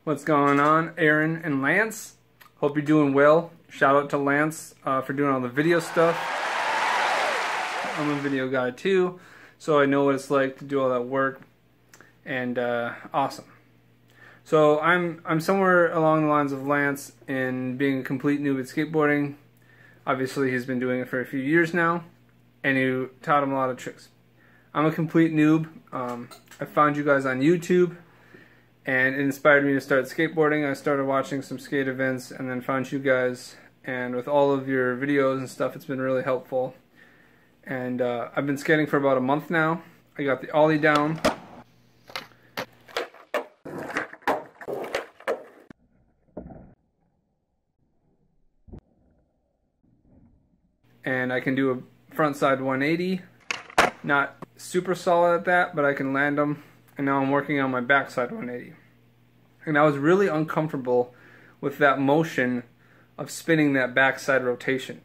What's going on, Aaron and Lance? Hope you're doing well. Shout out to Lance for doing all the video stuff. I'm a video guy too, so I know what it's like to do all that work, and awesome. So I'm somewhere along the lines of Lance in being a complete noob at skateboarding. Obviously he's been doing it for a few years now, and you taught him a lot of tricks. I'm a complete noob. I found you guys on YouTube, and it inspired me to start skateboarding. I started watching some skate events and then found you guys, and with all of your videos and stuff, it's been really helpful. And I've been skating for about a month now. I got the ollie down. And I can do a front side 180. Not super solid at that, but I can land them. And now I'm working on my backside 180. And I was really uncomfortable with that motion of spinning that backside rotation.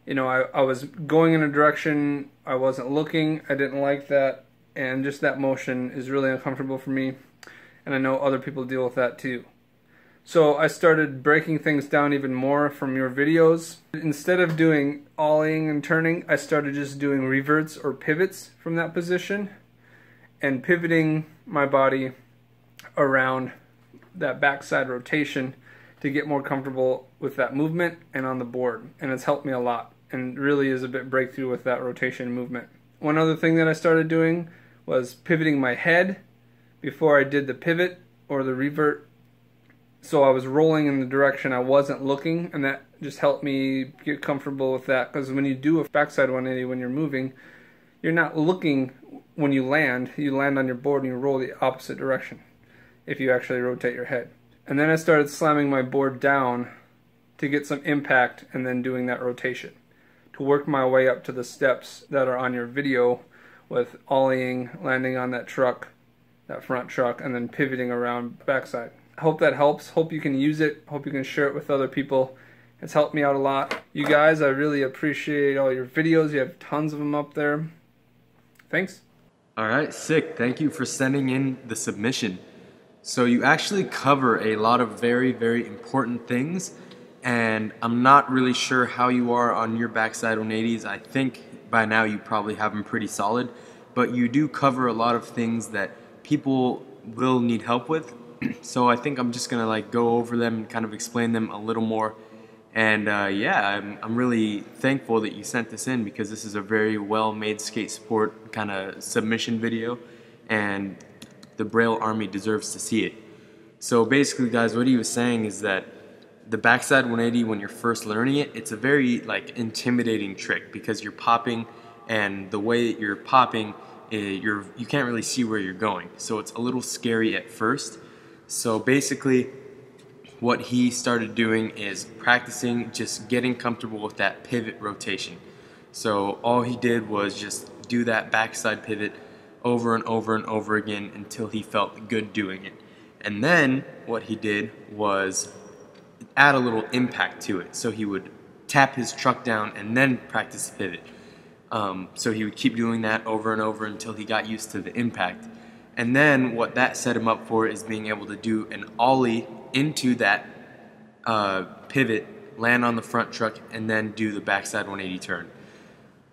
You know, I was going in a direction I wasn't looking. I didn't like that, and just that motion is really uncomfortable for me, and I know other people deal with that too. So I started breaking things down even more from your videos. Instead of doing ollieing and turning, I started just doing reverts or pivots from that position and pivoting my body around that backside rotation to get more comfortable with that movement and on the board. And it's helped me a lot, and really is a bit breakthrough with that rotation movement. One other thing that I started doing was pivoting my head before I did the pivot or the revert. So I was rolling in the direction I wasn't looking, and that just helped me get comfortable with that, because when you do a backside 180 when you're moving, you're not looking when you land on your board and you roll the opposite direction if you actually rotate your head. And then I started slamming my board down to get some impact, and then doing that rotation to work my way up to the steps that are on your video with ollieing, landing on that truck, that front truck, and then pivoting around backside. I hope that helps. Hope you can use it. Hope you can share it with other people. It's helped me out a lot. You guys, I really appreciate all your videos. You have tons of them up there. Thanks. Alright, sick. Thank you for sending in the submission. So you actually cover a lot of very, very important things, and I'm not really sure how you are on your backside 180s. I think by now you probably have them pretty solid, but you do cover a lot of things that people will need help with. So I think I'm just gonna go over them and kind of explain them a little more. And yeah, I'm really thankful that you sent this in, because this is a very well made skate sport kind of submission video, and the Braille Army deserves to see it. So basically, guys, what he was saying is that the backside 180, when you're first learning it, it's a very intimidating trick, because you're popping, and the way that you're popping, you can't really see where you're going. So it's a little scary at first. So basically, what he started doing is practicing just getting comfortable with that pivot rotation. So all he did was just do that backside pivot over and over and over again until he felt good doing it. And then what he did was add a little impact to it. So he would tap his truck down and then practice the pivot. So he would keep doing that over and over until he got used to the impact. And then what that set him up for is being able to do an ollie into that pivot, land on the front truck, and then do the backside 180 turn.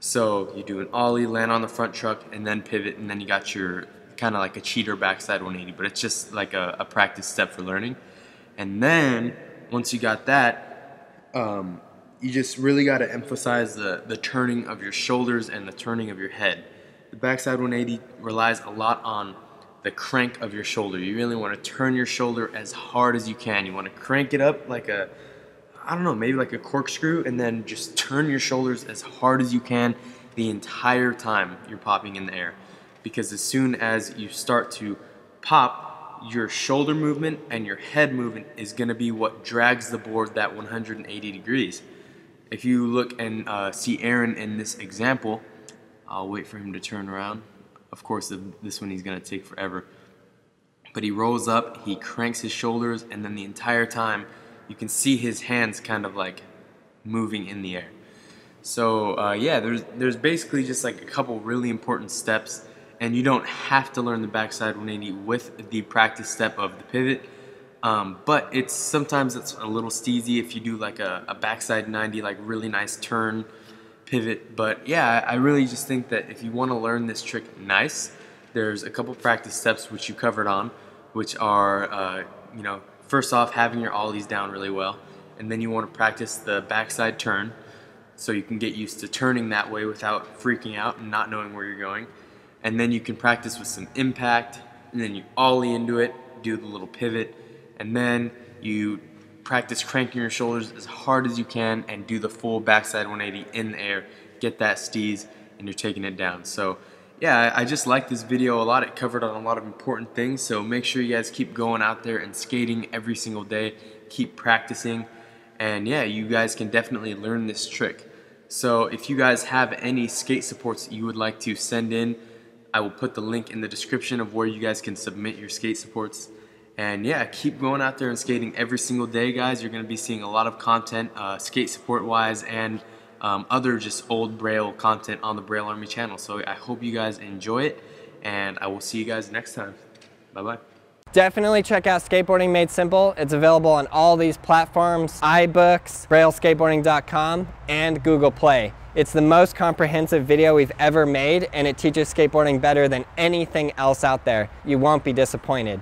So you do an ollie, land on the front truck, and then pivot, and then you got your kind of like a cheater backside 180, but it's just like a practice step for learning. And then once you got that, you just really got to emphasize the turning of your shoulders and the turning of your head. The backside 180 relies a lot on the crank of your shoulder. You really want to turn your shoulder as hard as you can. You want to crank it up like a, I don't know, maybe like a corkscrew, and then just turn your shoulders as hard as you can the entire time you're popping in the air. Because as soon as you start to pop, your shoulder movement and your head movement is going to be what drags the board that 180 degrees. If you look and see Aaron in this example, I'll wait for him to turn around. Of course, this one he's going to take forever. But he rolls up, he cranks his shoulders, and then the entire time you can see his hands kind of moving in the air. So yeah, there's basically just a couple really important steps, and you don't have to learn the backside 180 with the practice step of the pivot. But sometimes it's a little steezy if you do like a backside 90, like really nice turn pivot. But yeah, I really just think that if you want to learn this trick nice, there's a couple practice steps which you covered on, which are you know, first off, having your ollies down really well, and then you want to practice the backside turn so you can get used to turning that way without freaking out and not knowing where you're going. And then you can practice with some impact, and then you ollie into it, do the little pivot, and then you practice cranking your shoulders as hard as you can and do the full backside 180 in the air, get that steez, and you're taking it down. So yeah, I just like this video a lot. It covered on a lot of important things, so make sure you guys keep going out there and skating every single day, keep practicing, and yeah, you guys can definitely learn this trick. So if you guys have any skate supports that you would like to send in, I will put the link in the description of where you guys can submit your skate supports. And yeah, keep going out there and skating every single day, guys. You're going to be seeing a lot of content, skate support wise, and other just old Braille content on the Braille Army channel. So I hope you guys enjoy it, and I will see you guys next time. Bye bye. Definitely check out Skateboarding Made Simple. It's available on all these platforms: iBooks, BrailleSkateboarding.com, and Google Play. It's the most comprehensive video we've ever made, and it teaches skateboarding better than anything else out there. You won't be disappointed.